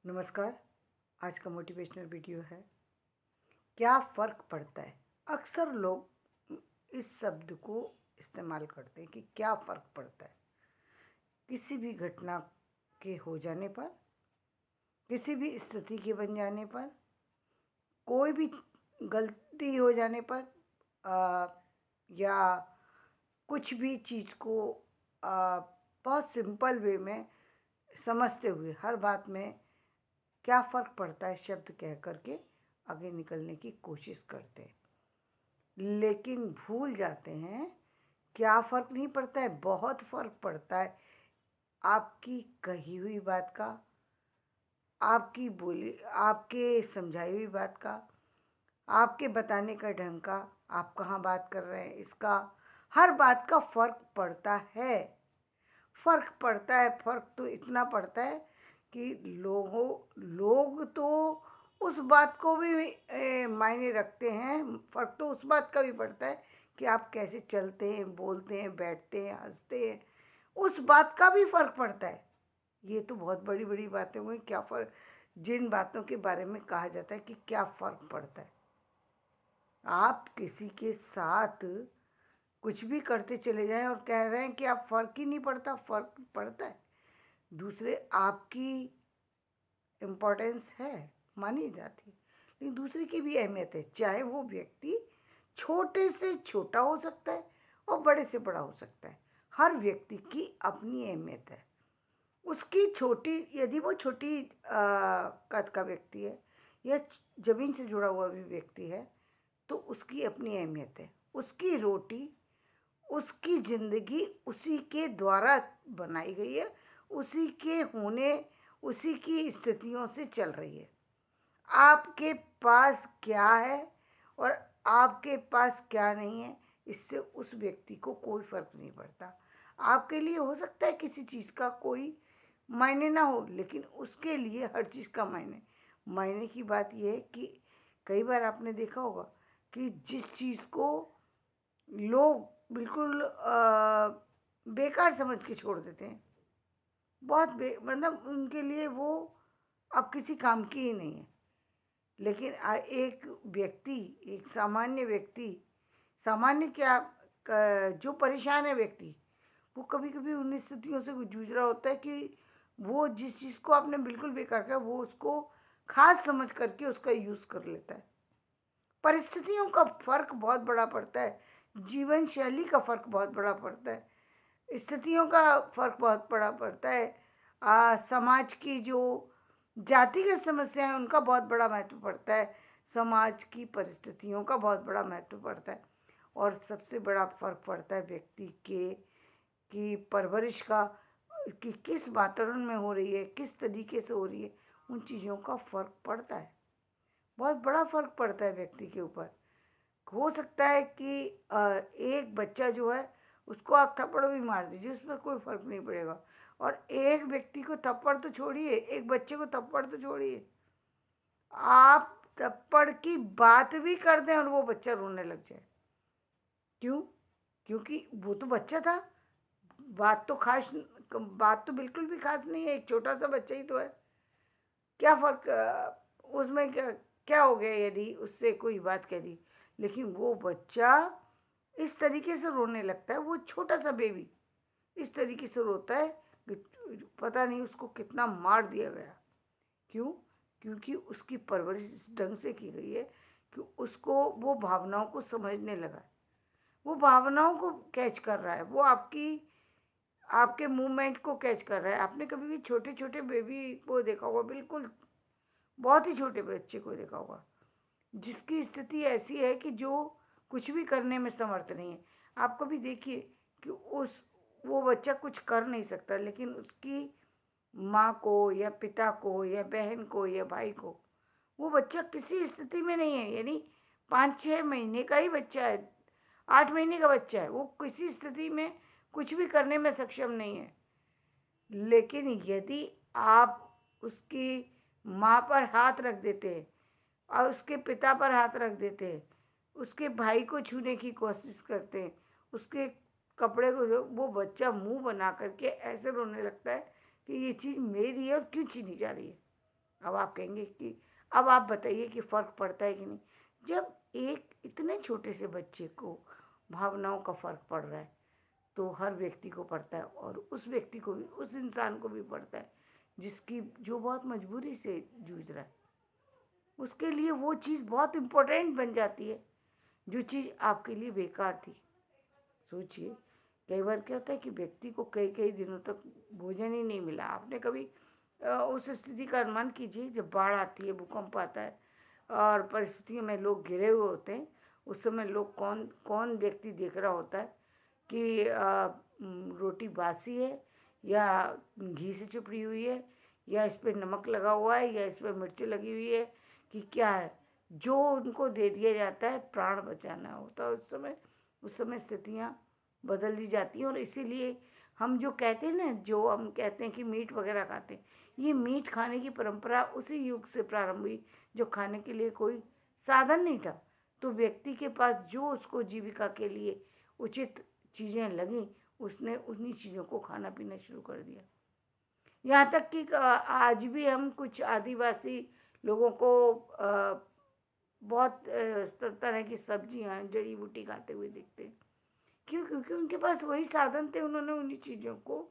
नमस्कार। आज का मोटिवेशनल वीडियो है, क्या फ़र्क पड़ता है। अक्सर लोग इस शब्द को इस्तेमाल करते हैं कि क्या फ़र्क पड़ता है किसी भी घटना के हो जाने पर, किसी भी स्थिति के बन जाने पर, कोई भी गलती हो जाने पर, या कुछ भी चीज़ को बहुत सिंपल वे में समझते हुए हर बात में क्या फ़र्क पड़ता है शब्द कह कर के आगे निकलने की कोशिश करते हैं, लेकिन भूल जाते हैं क्या फ़र्क नहीं पड़ता है। बहुत फ़र्क पड़ता है आपकी कही हुई बात का, आपकी बोली, आपके समझाई हुई बात का, आपके बताने का ढंग का, आप कहाँ बात कर रहे हैं, इसका हर बात का फ़र्क पड़ता है। फ़र्क पड़ता है, फ़र्क तो इतना पड़ता है कि लोग तो उस बात को भी मायने रखते हैं। फ़र्क तो उस बात का भी पड़ता है कि आप कैसे चलते हैं, बोलते हैं, बैठते हैं, हँसते हैं, उस बात का भी फ़र्क पड़ता है। ये तो बहुत बड़ी-बड़ी बातें हुई। क्या फ़र्क, जिन बातों के बारे में कहा जाता है कि क्या फ़र्क पड़ता है। आप किसी के साथ कुछ भी करते चले जाएँ और कह रहे हैं कि आप फ़र्क ही नहीं पड़ता, फ़र्क पड़ता है। दूसरे आपकी इम्पोर्टेंस है, मानी जाती है, लेकिन दूसरे की भी अहमियत है। चाहे वो व्यक्ति छोटे से छोटा हो सकता है और बड़े से बड़ा हो सकता है। हर व्यक्ति की अपनी अहमियत है। उसकी छोटी, यदि वो छोटी कद का व्यक्ति है या ज़मीन से जुड़ा हुआ भी व्यक्ति है, तो उसकी अपनी अहमियत है। उसकी रोटी, उसकी ज़िंदगी उसी के द्वारा बनाई गई है, उसी के होने, उसी की स्थितियों से चल रही है। आपके पास क्या है और आपके पास क्या नहीं है, इससे उस व्यक्ति को कोई फ़र्क नहीं पड़ता। आपके लिए हो सकता है किसी चीज़ का कोई मायने ना हो, लेकिन उसके लिए हर चीज़ का मायने। मायने की बात ये है कि कई बार आपने देखा होगा कि जिस चीज़ को लोग बिल्कुल बेकार समझ के छोड़ देते हैं, बहुत मतलब उनके लिए वो अब किसी काम की ही नहीं है। लेकिन एक व्यक्ति, एक सामान्य व्यक्ति, सामान्य क्या, जो परेशान है व्यक्ति, वो कभी-कभी उन स्थितियों से जूझ रहा होता है कि वो जिस चीज़ को आपने बिल्कुल बेकार कहा, वो उसको ख़ास समझ करके उसका यूज़ कर लेता है। परिस्थितियों का फ़र्क बहुत बड़ा पड़ता है, जीवन शैली का फ़र्क बहुत बड़ा पड़ता है, स्थितियों का फ़र्क बहुत बड़ा पड़ता है। समाज की जो जातिगत समस्या है उनका बहुत बड़ा महत्व पड़ता है, समाज की परिस्थितियों का बहुत बड़ा महत्व पड़ता है, और सबसे बड़ा फ़र्क पड़ता है व्यक्ति के की परवरिश का, कि किस वातावरण में हो रही है, किस तरीके से हो रही है, उन चीज़ों का फ़र्क पड़ता है। बहुत बड़ा फ़र्क पड़ता है व्यक्ति के ऊपर। हो सकता है कि एक बच्चा जो है उसको आप थप्पड़ भी मार दीजिए, उस पर कोई फ़र्क नहीं पड़ेगा, और एक व्यक्ति को थप्पड़ तो छोड़िए, एक बच्चे को थप्पड़ तो छोड़िए, आप थप्पड़ की बात भी कर दें और वो बच्चा रोने लग जाए। क्यों? क्योंकि वो तो बच्चा था। बात तो ख़ास, बात तो बिल्कुल भी ख़ास नहीं है, एक छोटा-सा बच्चा ही तो है। क्या फ़र्क, उसमें क्या क्या हो गया यदि उससे कोई बात कह दी? लेकिन वो बच्चा इस तरीके से रोने लगता है, वो छोटा-सा बेबी इस तरीके से रोता है कि पता नहीं उसको कितना मार दिया गया। क्यों? क्योंकि उसकी परवरिश इस ढंग से की गई है कि उसको वो भावनाओं को समझने लगा है। वो भावनाओं को कैच कर रहा है, वो आपके मूवमेंट को कैच कर रहा है। आपने कभी भी छोटे-छोटे बेबी को देखा होगा, बिल्कुल बहुत ही छोटे बच्चे को देखा होगा, जिसकी स्थिति ऐसी है कि जो कुछ भी करने में समर्थ नहीं है। आप कभी देखिए कि उस वो बच्चा कुछ कर नहीं सकता, लेकिन उसकी माँ को या पिता को या बहन को या भाई को, वो बच्चा किसी स्थिति में नहीं है, यानी 5-6 महीने का ही बच्चा है, 8 महीने का बच्चा है, वो किसी स्थिति में कुछ भी करने में सक्षम नहीं है। लेकिन यदि आप उसकी माँ पर हाथ रख देते हैं और उसके पिता पर हाथ रख देते हैं, उसके भाई को छूने की कोशिश करते हैं, उसके कपड़े को, वो बच्चा मुंह बना करके ऐसे रोने लगता है कि ये चीज़ मेरी है और क्यों छीनी जा रही है। अब आप कहेंगे कि अब आप बताइए कि फ़र्क पड़ता है कि नहीं। जब एक इतने छोटे से बच्चे को भावनाओं का फ़र्क पड़ रहा है, तो हर व्यक्ति को पड़ता है, और उस व्यक्ति को भी, उस इंसान को भी पड़ता है जिसकी जो बहुत मजबूरी से जूझ रहा है। उसके लिए वो चीज़ बहुत इम्पोर्टेंट बन जाती है जो चीज़ आपके लिए बेकार थी। सोचिए, कई बार क्या होता है कि व्यक्ति को कई कई दिनों तक भोजन ही नहीं मिला। आपने कभी उस स्थिति का अनुमान कीजिए जब बाढ़ आती है, भूकंप आता है और परिस्थितियों में लोग घिरे हुए होते हैं। उस समय लोग कौन कौन व्यक्ति देख रहा होता है कि रोटी बासी है, या घी से चुपड़ी हुई है, या इस पे नमक लगा हुआ है, या इस पे मिर्च लगी हुई है, कि क्या है। जो उनको दे दिया जाता है, प्राण बचाना होता है उस समय स्थितियाँ बदल दी जाती हैं। और इसीलिए हम जो कहते हैं ना, जो हम कहते हैं कि मीट वगैरह खाते हैं, ये मीट खाने की परंपरा उसी युग से प्रारंभ हुई जो खाने के लिए कोई साधन नहीं था। तो व्यक्ति के पास जो उसको जीविका के लिए उचित चीज़ें लगीं, उसने उन्हीं चीज़ों को खाना पीना शुरू कर दिया। यहाँ तक कि आज भी हम कुछ आदिवासी लोगों को बहुत तरह की सब्जियाँ, जड़ी बूटी खाते हुए दिखते हैं। क्यों? क्योंकि उनके पास वही साधन थे, उन्होंने उन्हीं चीज़ों को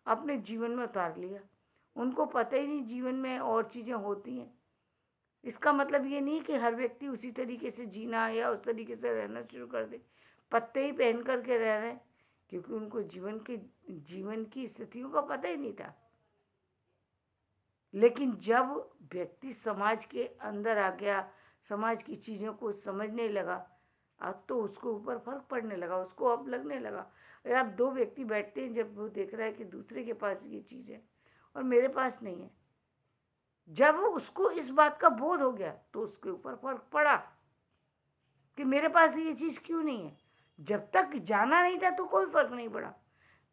अपने जीवन में उतार लिया। उनको पता ही नहीं जीवन में और चीज़ें होती हैं। इसका मतलब ये नहीं कि हर व्यक्ति उसी तरीके से जीना या उस तरीके से रहना शुरू कर दे। पत्ते ही पहन कर के रह रहे हैं, क्योंकि उनको जीवन की स्थितियों का पता ही नहीं था। लेकिन जब व्यक्ति समाज के अंदर आ गया, समाज की चीज़ों को समझने लगा, अब तो उसको ऊपर फ़र्क पड़ने लगा, उसको अब लगने लगा। अब दो व्यक्ति बैठते हैं, जब वो देख रहा है कि दूसरे के पास ये चीज़ है और मेरे पास नहीं है, जब उसको इस बात का बोध हो गया तो उसके ऊपर फ़र्क पड़ा कि मेरे पास ये चीज़ क्यों नहीं है। जब तक जाना नहीं था तो कोई फ़र्क नहीं पड़ा,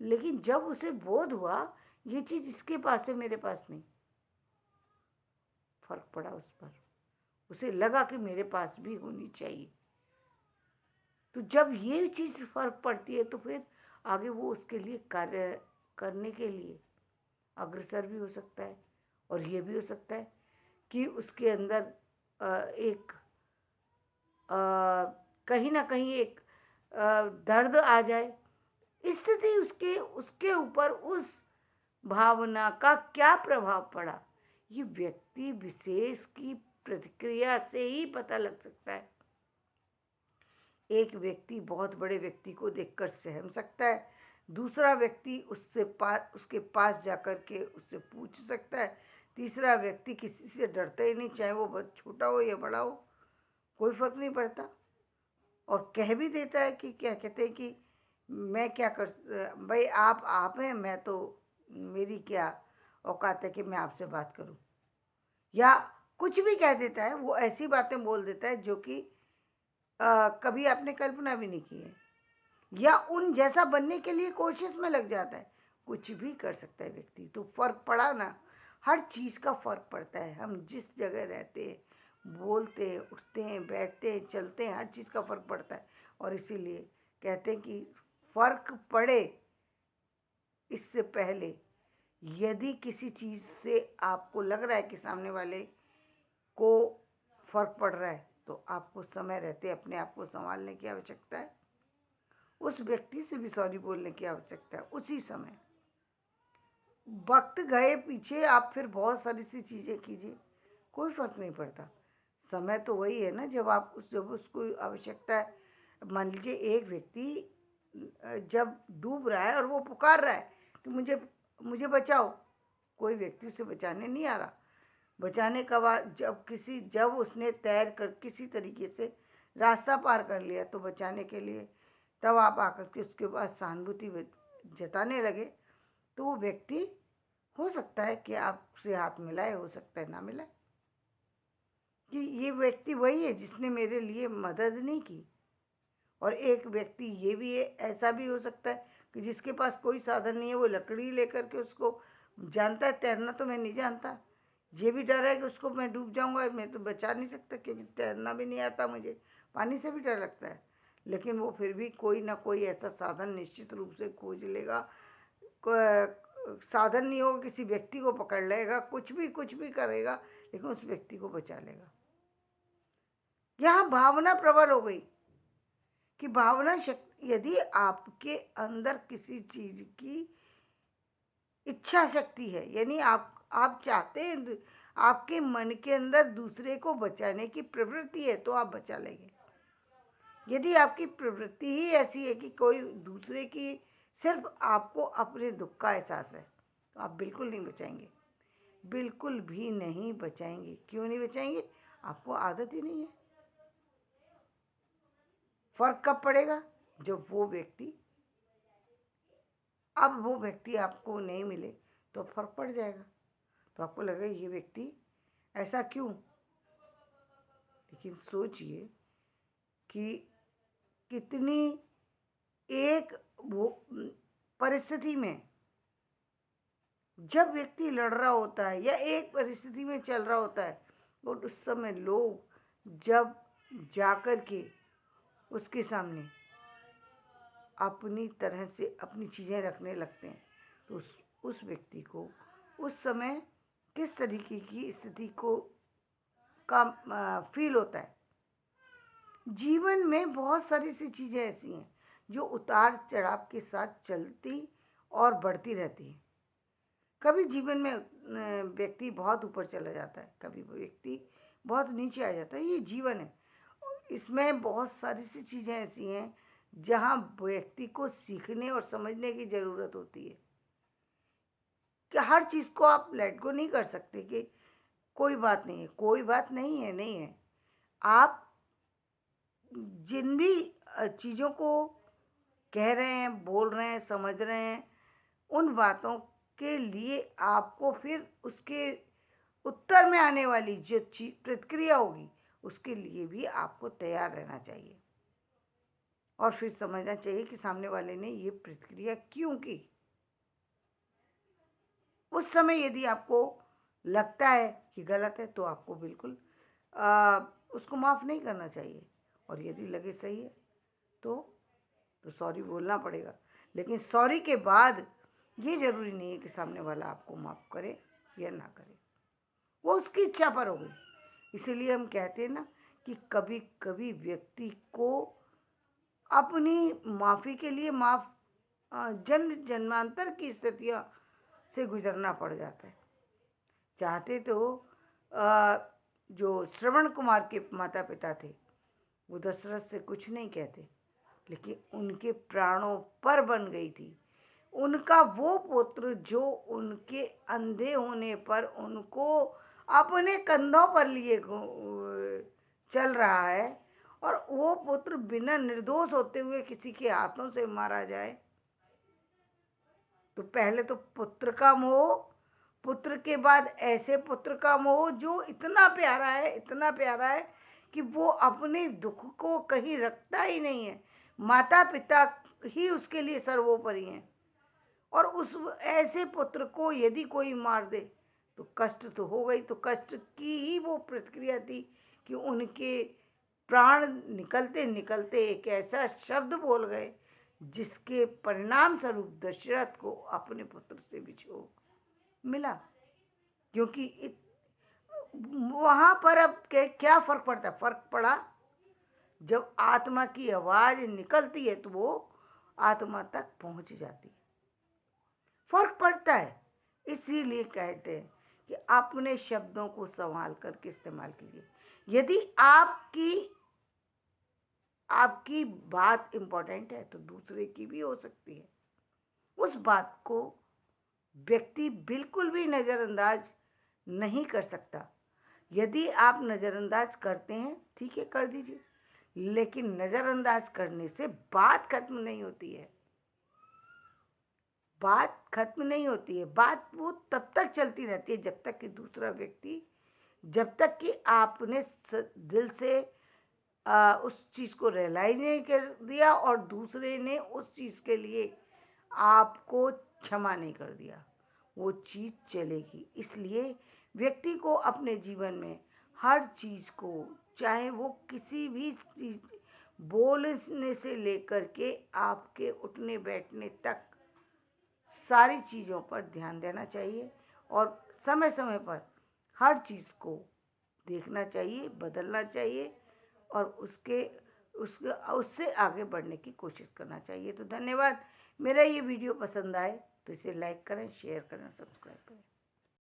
लेकिन जब उसे बोध हुआ ये चीज़ इसके पास है, मेरे पास नहीं, फ़र्क पड़ा उस पर। उसे लगा कि मेरे पास भी होनी चाहिए। तो जब ये चीज़ फ़र्क पड़ती है तो फिर आगे वो उसके लिए कार्य करने के लिए अग्रसर भी हो सकता है। और ये भी हो सकता है कि उसके अंदर एक कहीं ना कहीं एक दर्द आ जाए। स्थिति उसके उसके ऊपर उस भावना का क्या प्रभाव पड़ा, ये व्यक्ति विशेष की प्रतिक्रिया से ही पता लग सकता है। एक व्यक्ति बहुत बड़े व्यक्ति को देखकर सहम सकता है, दूसरा व्यक्ति उसके पास जाकर के उससे पूछ सकता है, तीसरा व्यक्ति किसी से डरता ही नहीं, चाहे वो बहुत छोटा हो या बड़ा हो, कोई फर्क नहीं पड़ता। और कह भी देता है कि क्या कहते हैं कि मैं क्या कर, भाई आप हैं, मैं तो, मेरी क्या औकात है कि मैं आपसे बात करूं। या कुछ भी कह देता है, वो ऐसी बातें बोल देता है जो कि कभी आपने कल्पना भी नहीं की है, या उन जैसा बनने के लिए कोशिश में लग जाता है। कुछ भी कर सकता है व्यक्ति। तो फर्क पड़ा ना, हर चीज़ का फर्क पड़ता है। हम जिस जगह रहते हैं, बोलते हैं, उठते हैं, बैठते हैं, चलते हैं, हर चीज़ का फर्क पड़ता है। और इसीलिए कहते हैं कि फर्क पड़े इससे पहले, यदि किसी चीज़ से आपको लग रहा है कि सामने वाले को फर्क पड़ रहा है, तो आपको समय रहते अपने आप को संभालने की आवश्यकता है। उस व्यक्ति से भी सॉरी बोलने की आवश्यकता है उसी समय। वक्त गए पीछे, आप फिर बहुत सारी सी चीज़ें कीजिए, कोई फर्क नहीं पड़ता। समय तो वही है ना, जब उसको आवश्यकता है। मान लीजिए एक व्यक्ति जब डूब रहा है और वो पुकार रहा है कि मुझे मुझे बचाओ, कोई व्यक्ति उसे बचाने नहीं आ रहा। बचाने का बाद जब उसने तैर कर किसी तरीके से रास्ता पार कर लिया, तो बचाने के लिए तब आप आकर के उसके पास सहानुभूति जताने लगे, तो वो व्यक्ति हो सकता है कि आपसे हाथ मिलाए, हो सकता है ना मिलाए, कि ये व्यक्ति वही है जिसने मेरे लिए मदद नहीं की। और एक व्यक्ति ये भी है, ऐसा भी हो सकता है कि जिसके पास कोई साधन नहीं है, वो लकड़ी लेकर के उसको जानता है तैरना, तो मैं नहीं जानता, ये भी डर है कि उसको मैं डूब जाऊंगा, मैं तो बचा नहीं सकता क्योंकि तैरना भी नहीं आता मुझे, पानी से भी डर लगता है। लेकिन वो फिर भी कोई ना कोई ऐसा साधन निश्चित रूप से खोज लेगा, साधन नहीं होगा, किसी व्यक्ति को पकड़ लेगा, कुछ भी करेगा, लेकिन उस व्यक्ति को बचा लेगा। यहाँ भावना प्रबल हो गई कि भावना शक्ति, यदि आपके अंदर किसी चीज की इच्छा शक्ति है, यानी आप चाहते हैं, आपके मन के अंदर दूसरे को बचाने की प्रवृत्ति है, तो आप बचा लेंगे। यदि आपकी प्रवृत्ति ही ऐसी है कि कोई दूसरे की, सिर्फ आपको अपने दुख का एहसास है, तो आप बिल्कुल नहीं बचाएंगे, बिल्कुल भी नहीं बचाएंगे। क्यों नहीं बचाएंगे? आपको आदत ही नहीं है। फर्क कब पड़ेगा? जब वो व्यक्ति आपको नहीं मिले तो फर्क पड़ जाएगा, तो आपको लगेगा ये व्यक्ति ऐसा क्यों। लेकिन सोचिए कि कितनी एक वो परिस्थिति में जब व्यक्ति लड़ रहा होता है या एक परिस्थिति में चल रहा होता है, और उस समय लोग जब जाकर के उसके सामने अपनी तरह से अपनी चीज़ें रखने लगते हैं, तो उस व्यक्ति को उस समय किस तरीके की स्थिति को का फील होता है। जीवन में बहुत सारी सी चीज़ें ऐसी हैं जो उतार चढ़ाव के साथ चलती और बढ़ती रहती हैं। कभी जीवन में व्यक्ति बहुत ऊपर चला जाता है, कभी वो व्यक्ति बहुत नीचे आ जाता है। ये जीवन है, इसमें बहुत सारी सी चीज़ें ऐसी हैं जहाँ व्यक्ति को सीखने और समझने की ज़रूरत होती है कि हर चीज़ को आप लेट गो नहीं कर सकते कि कोई बात नहीं है, कोई बात नहीं है, नहीं है। आप जिन भी चीज़ों को कह रहे हैं, बोल रहे हैं, समझ रहे हैं, उन बातों के लिए आपको फिर उसके उत्तर में आने वाली जो प्रतिक्रिया होगी, उसके लिए भी आपको तैयार रहना चाहिए और फिर समझना चाहिए कि सामने वाले ने ये प्रतिक्रिया क्यों की। उस समय यदि आपको लगता है कि गलत है, तो आपको बिल्कुल उसको माफ़ नहीं करना चाहिए, और यदि लगे सही है तो सॉरी बोलना पड़ेगा। लेकिन सॉरी के बाद ये ज़रूरी नहीं है कि सामने वाला आपको माफ़ करे या ना करे, वो उसकी इच्छा पर हो गई। इसीलिए हम कहते हैं ना कि कभी कभी व्यक्ति को अपनी माफ़ी के लिए जन्म जन्मांतर की स्थितियों से गुजरना पड़ जाता है। चाहते तो जो श्रवण कुमार के माता पिता थे, वो दशरथ से कुछ नहीं कहते, लेकिन उनके प्राणों पर बन गई थी उनका वो पुत्र जो उनके अंधे होने पर उनको अपने कंधों पर लिए चल रहा है, और वो पुत्र बिना निर्दोष होते हुए किसी के हाथों से मारा जाए, तो पहले तो पुत्र का मोह, पुत्र के बाद ऐसे पुत्र का मोह जो इतना प्यारा है, इतना प्यारा है कि वो अपने दुख को कहीं रखता ही नहीं है। माता पिता ही उसके लिए सर्वोपरि हैं, और उस ऐसे पुत्र को यदि कोई मार दे तो कष्ट तो हो गई। तो कष्ट की ही वो प्रतिक्रिया थी कि उनके प्राण निकलते निकलते एक ऐसा शब्द बोल गए जिसके परिणाम स्वरूप दशरथ को अपने पुत्र से विछोह मिला। क्योंकि वहाँ पर अब क्या फर्क पड़ता है? फर्क पड़ा जब आत्मा की आवाज़ निकलती है तो वो आत्मा तक पहुँच जाती है, फर्क पड़ता है। इसीलिए कहते हैं कि अपने शब्दों को संभाल करके इस्तेमाल कीजिए। यदि आपकी बात इम्पोर्टेंट है तो दूसरे की भी हो सकती है। उस बात को व्यक्ति बिल्कुल भी नज़रअंदाज नहीं कर सकता। यदि आप नज़रअंदाज करते हैं, ठीक है, कर दीजिए, लेकिन नज़रअंदाज करने से बात खत्म नहीं होती है। बात खत्म नहीं होती है, बात वो तब तक चलती रहती है जब तक कि दूसरा व्यक्ति, जब तक कि आपने दिल से उस चीज़ को रियलाइज नहीं कर दिया और दूसरे ने उस चीज़ के लिए आपको क्षमा नहीं कर दिया, वो चीज़ चलेगी। इसलिए व्यक्ति को अपने जीवन में हर चीज़ को, चाहे वो किसी भी चीज़, बोलने से लेकर के आपके उठने बैठने तक, सारी चीज़ों पर ध्यान देना चाहिए और समय समय पर हर चीज़ को देखना चाहिए, बदलना चाहिए और उससे आगे बढ़ने की कोशिश करना चाहिए। तो धन्यवाद। मेरा ये वीडियो पसंद आए तो इसे लाइक करें, शेयर करें, सब्सक्राइब करें।